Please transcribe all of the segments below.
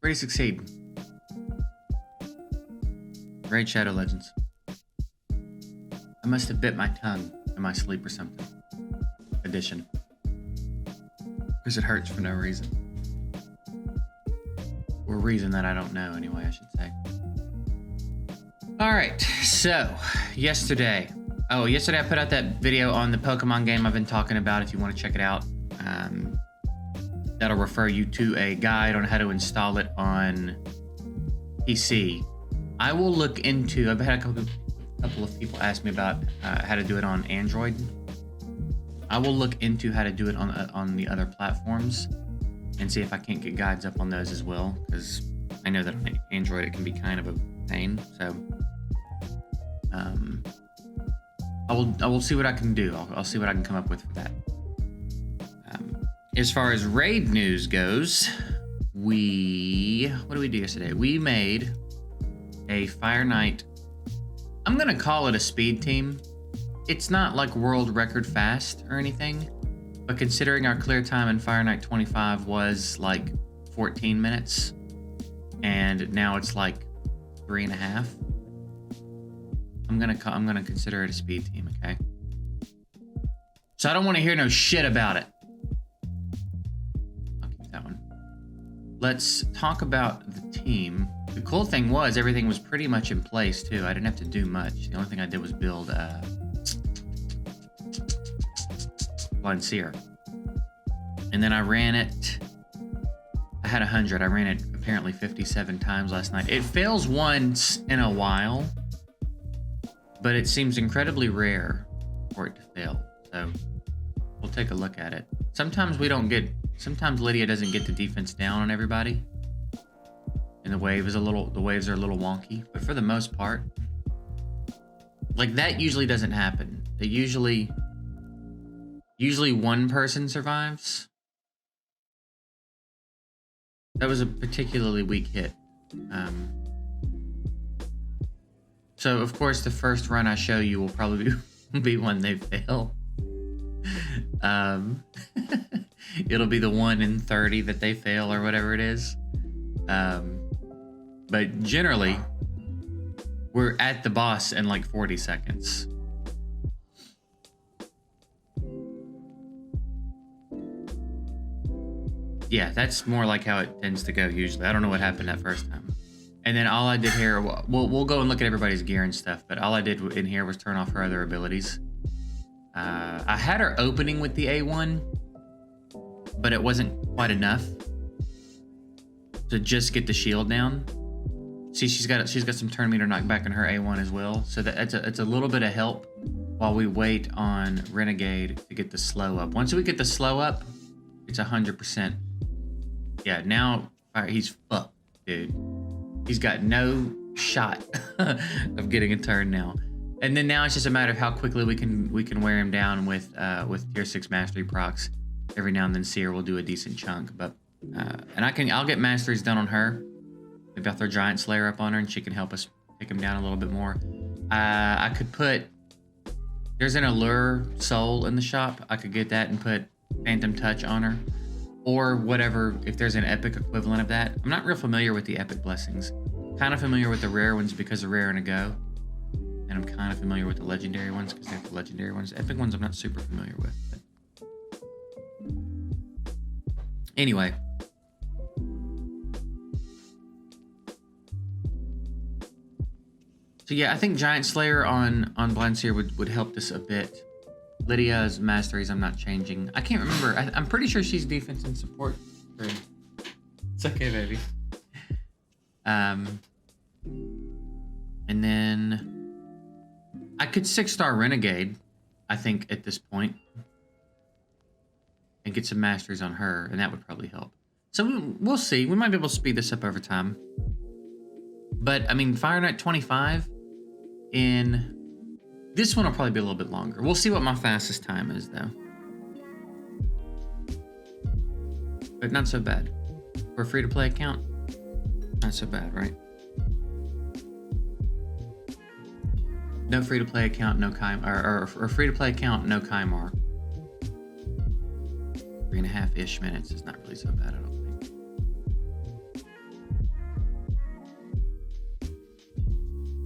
Ready to succeed. Raid Shadow Legends. I must have bit my tongue in my sleep or something. Edition. Because it hurts for no reason. Or reason that I don't know, anyway, I should say. Alright, so, yesterday I put out that video on the Pokemon game I've been talking about, if you want to check it out. That'll refer you to a guide on how to install it on PC. I will look into, I've had a couple of people ask me about how to do it on Android. I will look into how to do it on the other platforms and see if I can't get guides up on those as well, because I know that on Android it can be kind of a pain. So I will see what I can do. I'll see what I can come up with for that. As far as raid news goes, what did we do yesterday? We made a Fire Knight. I'm gonna call it a speed team. It's not like world record fast or anything, but considering our clear time in Fire Knight 25 was like 14 minutes, and now it's like 3.5. I'm gonna consider it a speed team, okay? So I don't want to hear no shit about it. I'll keep that one. Let's talk about the team. The cool thing was everything was pretty much in place too. I didn't have to do much. The only thing I did was build Blind Seer. And then I ran it. I had 100. I ran it apparently 57 times last night. It fails once in a while, but it seems incredibly rare for it to fail. So we'll take a look at it. Sometimes Lydia doesn't get the defense down on everybody. And the waves are a little wonky, but for the most part, like that usually doesn't happen. They usually one person survives. That was a particularly weak hit. So of course the first run I show you will probably be one they fail. It'll be the 1 in 30 that they fail or whatever it is. But generally, we're at the boss in like 40 seconds. Yeah, that's more like how it tends to go usually. I don't know what happened that first time. And then all I did here, we'll go and look at everybody's gear and stuff, but all I did in here was turn off her other abilities. I had her opening with the A1, but it wasn't quite enough to just get the shield down. See, she's got some turn meter knockback on her A1 as well, so that it's a little bit of help while we wait on Renegade to get the slow up. Once we get the slow up, it's 100%. Yeah, now he's fucked, dude. He's got no shot of getting a turn now. And then now it's just a matter of how quickly we can wear him down with tier 6 mastery procs. Every now and then Seer will do a decent chunk, but and I'll get masteries done on her. Maybe I'll throw Giant Slayer up on her and she can help us pick him down a little bit more. I could there's an Allure Soul in the shop. I could get that and put Phantom Touch on her. Or whatever, if there's an epic equivalent of that. I'm not real familiar with the epic blessings. Kind of familiar with the rare ones because they're rare and a go. And I'm kind of familiar with the legendary ones because they're the legendary ones. Epic ones I'm not super familiar with. But anyway. So yeah, I think Giant Slayer on Blind Seer would help this a bit. Lydia's masteries I'm not changing. I can't remember. I'm pretty sure she's defense and support. It's okay, baby. And then I could 6-star Renegade, I think, at this point, and get some masteries on her, and that would probably help. So we'll see. We might be able to speed this up over time. But I mean, Fire Knight 25 in this one will probably be a little bit longer. We'll see what my fastest time is, though. But not so bad. For a free-to-play account, not so bad, right? No free-to-play account, no or free-to-play account, no Kymar. 3.5-ish minutes is not really so bad, I don't think.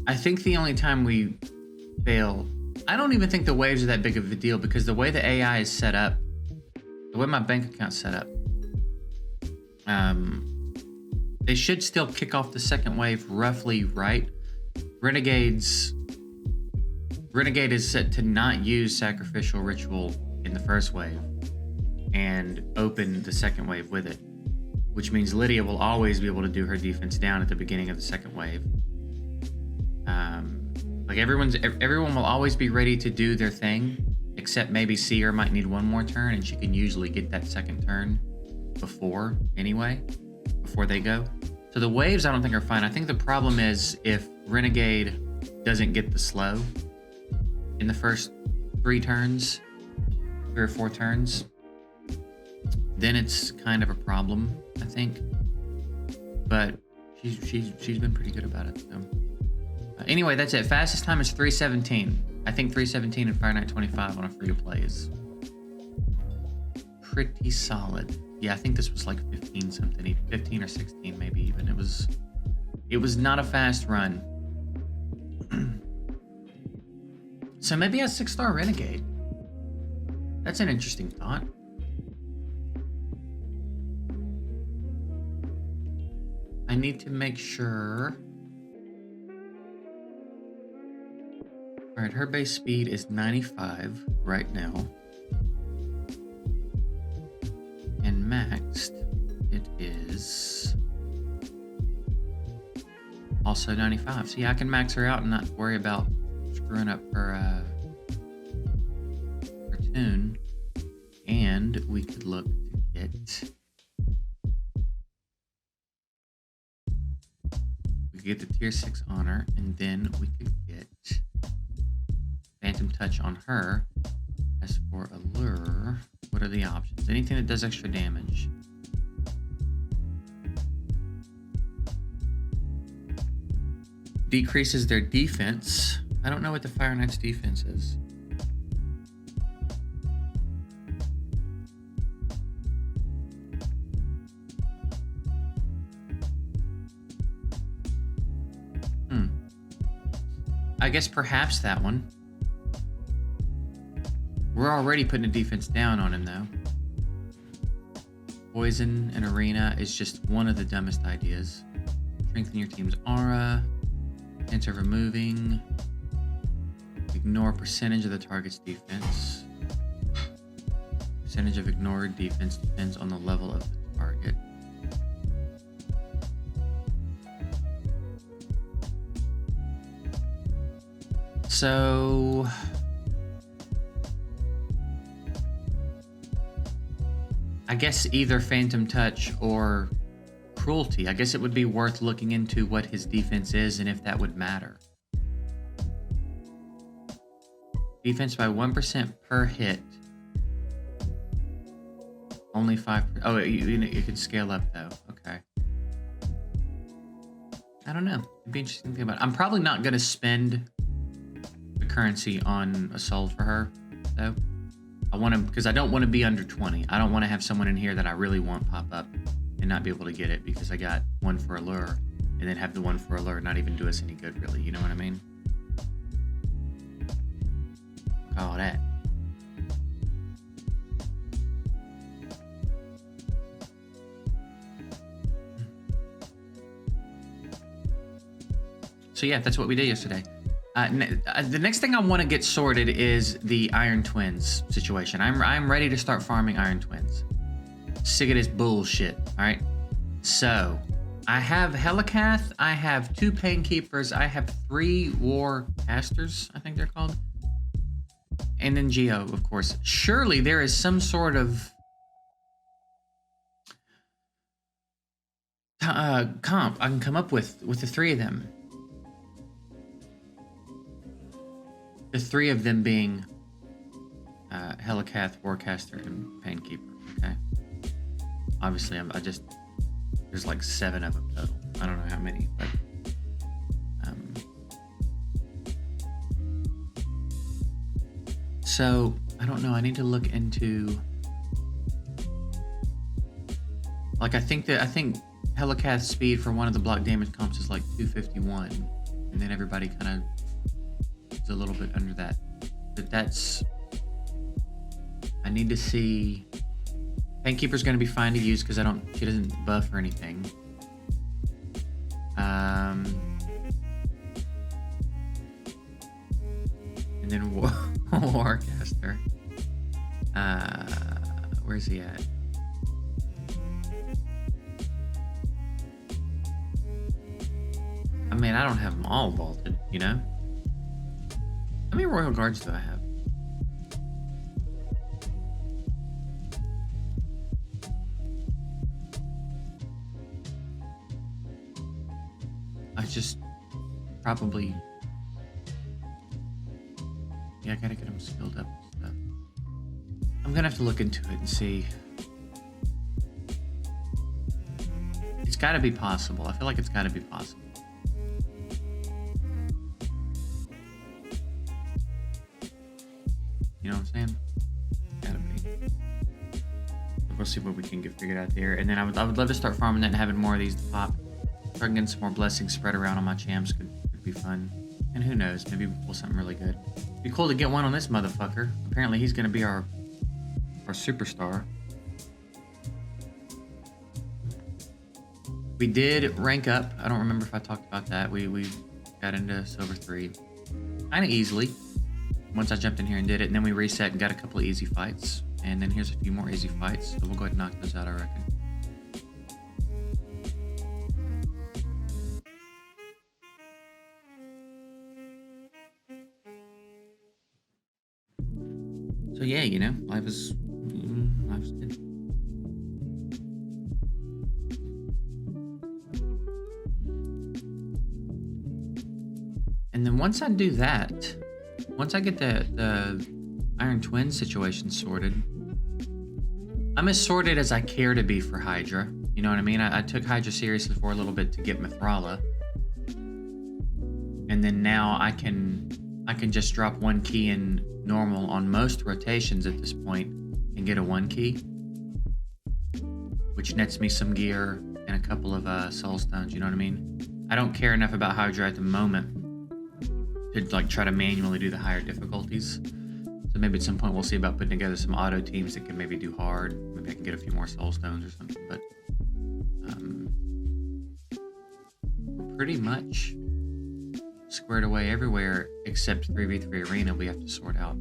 I think the only time we fail, I don't even think the waves are that big of a deal because the way the AI is set up, the way my bank account's set up, they should still kick off the second wave roughly right. Renegade is set to not use Sacrificial Ritual in the first wave and open the second wave with it, which means Lydia will always be able to do her defense down at the beginning of the second wave. Like everyone will always be ready to do their thing, except maybe Seer might need one more turn, and she can usually get that second turn before they go. So the waves I don't think are fine. I think the problem is if Renegade doesn't get the slow in the first 3 or 4 turns, then it's kind of a problem, I think. But she's been pretty good about it. So anyway, that's it. Fastest time is 3:17. I think 3:17 and Fire Knight 25 on a free to play is pretty solid. Yeah, I think this was like 15 something, 15 or 16 maybe even. It was not a fast run. So maybe a 6-star Renegade. That's an interesting thought. I need to make sure. All right, her base speed is 95 right now. And maxed, it is also 95. So yeah, I can max her out and not worry about screwing up her tune. And we could look to get... We could get the tier 6 on her, and then we could get Phantom Touch on her. As for Allure, what are the options? Anything that does extra damage. Decreases their defense. I don't know what the Fire Knight's defense is. I guess perhaps that one. We're already putting a defense down on him, though. Poison and Arena is just one of the dumbest ideas. Strengthen your team's aura. Chance of removing. Ignore percentage of the target's defense. Percentage of ignored defense depends on the level of the target. So... I guess either Phantom Touch or Cruelty. I guess it would be worth looking into what his defense is and if that would matter. Defense by 1% per hit. Only 5%. Oh, you could scale up though. Okay. I don't know. It'd be interesting to think about it. I'm probably not going to spend the currency on a soul for her, though. I want to, because I don't want to be under 20. I don't want to have someone in here that I really want pop up and not be able to get it because I got one for Allure and then have the one for Allure not even do us any good, really. You know what I mean? Call that. So yeah, that's what we did yesterday. The next thing I want to get sorted is the Iron Twins situation. I'm ready to start farming Iron Twins. Sick of this bullshit. All right. So I have Helicath. I have 2 Painkeepers. I have 3 War Casters. I think they're called. And then Geo, of course. Surely there is some sort of comp I can come up with the 3 of them. The 3 of them being Helicath, Warcaster, and Painkeeper. Okay. Obviously, there's like 7 of them total. I don't know how many, but so I don't know. I need to look into. Like I think Helicath's speed for one of the block damage comps is like 251. and then everybody kind of is a little bit under that. But that's, I need to see. Painkeeper's going to be fine to use because she doesn't buff or anything. And then Warcaster. Where's he at? I mean, I don't have them all vaulted, you know? How many Royal Guards do I have? I just probably... Yeah, I gotta get them skilled up and stuff. I'm gonna have to look into it and see. It's gotta be possible. I feel like it's gotta be possible. You know what I'm saying? Gotta be. We'll see what we can get figured out there. And then I would love to start farming that and having more of these to pop. Start getting some more blessings spread around on my champs could be fun. And who knows, maybe we'll pull something really good. It'd be cool to get one on this motherfucker. Apparently he's gonna be our superstar. We did rank up. I don't remember if I talked about that. We got into Silver 3 kind of easily once I jumped in here and did it, and then we reset and got a couple of easy fights, and then here's a few more easy fights, so we'll go ahead and knock those out, I reckon. So yeah, you know, life is good. And then once I do that, once I get the Iron Twin situation sorted, I'm as sorted as I care to be for Hydra. You know what I mean? I took Hydra seriously for a little bit to get Mithrala. And then now I can just drop one key in normal on most rotations at this point and get a 1 key, which nets me some gear and a couple of soul stones. You know what I mean? I don't care enough about Hydra at the moment to like try to manually do the higher difficulties. So maybe at some point we'll see about putting together some auto teams that can maybe do hard. Maybe I can get a few more soul stones or something. But we're pretty much squared away everywhere except 3v3 arena we have to sort out.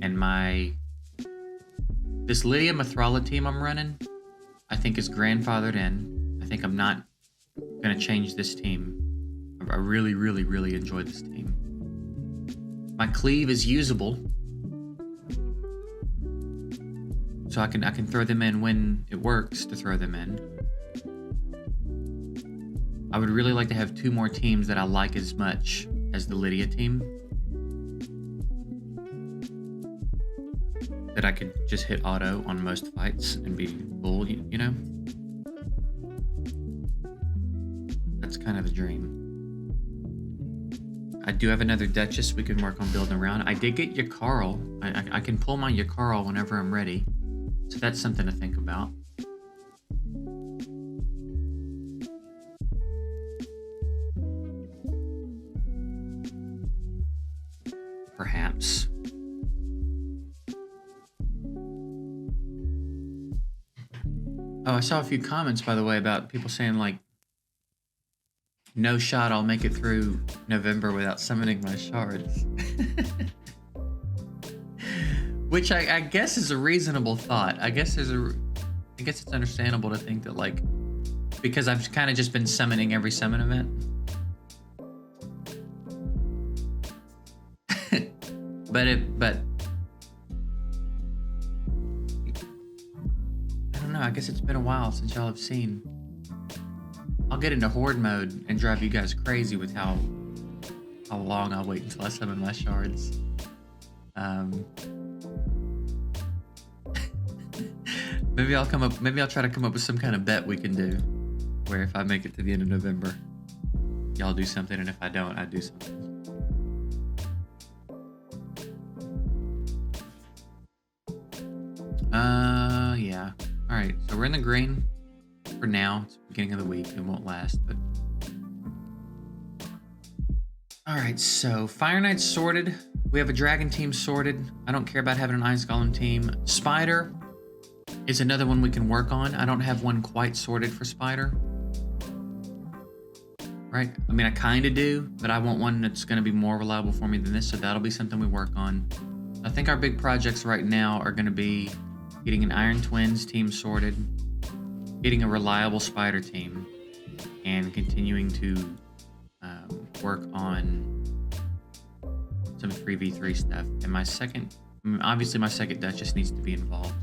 And this Lydia Mithrala team I'm running, I think is grandfathered in. I think I'm not gonna change this team. I really, really, really enjoy this team. My cleave is usable, so I can throw them in when it works to throw them in. I would really like to have 2 more teams that I like as much as the Lydia team, that I could just hit auto on most fights and be full, you know? That's kind of the dream. I do have another Duchess we can work on building around. I did get Yakarl. I can pull my Yakarl whenever I'm ready. So that's something to think about. Perhaps. Oh, I saw a few comments, by the way, about people saying, like, no shot I'll make it through November without summoning my shards. Which I guess is a reasonable thought. I guess it's understandable to think that, like, because I've kind of just been summoning every summon event. but I don't know, I guess it's been a while since y'all have seen. I'll get into horde mode and drive you guys crazy with how long I'll wait until I summon my shards. Maybe I'll try to come up with some kind of bet we can do, where if I make it to the end of November, y'all do something, and if I don't, I do something. Yeah. All right, so we're in the green for now. It's the beginning of the week. It won't last, but All right, so Fire Knight's sorted. We have a Dragon team sorted. I don't care about having an Ice Golem team. Spider is another one we can work on. I don't have one quite sorted for Spider. Right? I mean, I kind of do, but I want one that's going to be more reliable for me than this, so that'll be something we work on. I think our big projects right now are going to be getting an Iron Twins team sorted, getting a reliable Spider team, and continuing to work on some 3v3 stuff. And my second, obviously my second Duchess needs to be involved,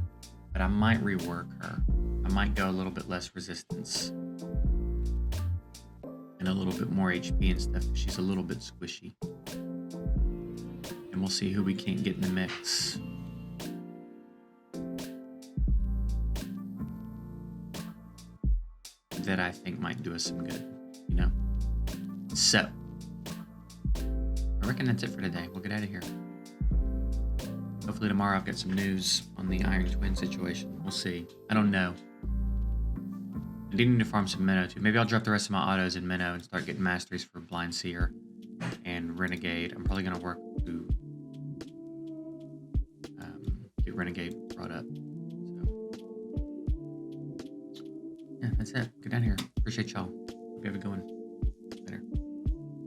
but I might rework her. I might go a little bit less resistance and a little bit more HP and stuff. She's a little bit squishy. And we'll see who we can't get in the mix. That I think might do us some good, you know? So, I reckon that's it for today. We'll get out of here. Hopefully tomorrow I've got some news on the Iron Twin situation. We'll see. I don't know. I do need to farm some Minnow too. Maybe I'll drop the rest of my autos in Minnow and start getting masteries for Blind Seer and Renegade. I'm probably going to work to get Renegade brought up. So, yeah, that's it. Get down here. Appreciate y'all. Hope you have a good one.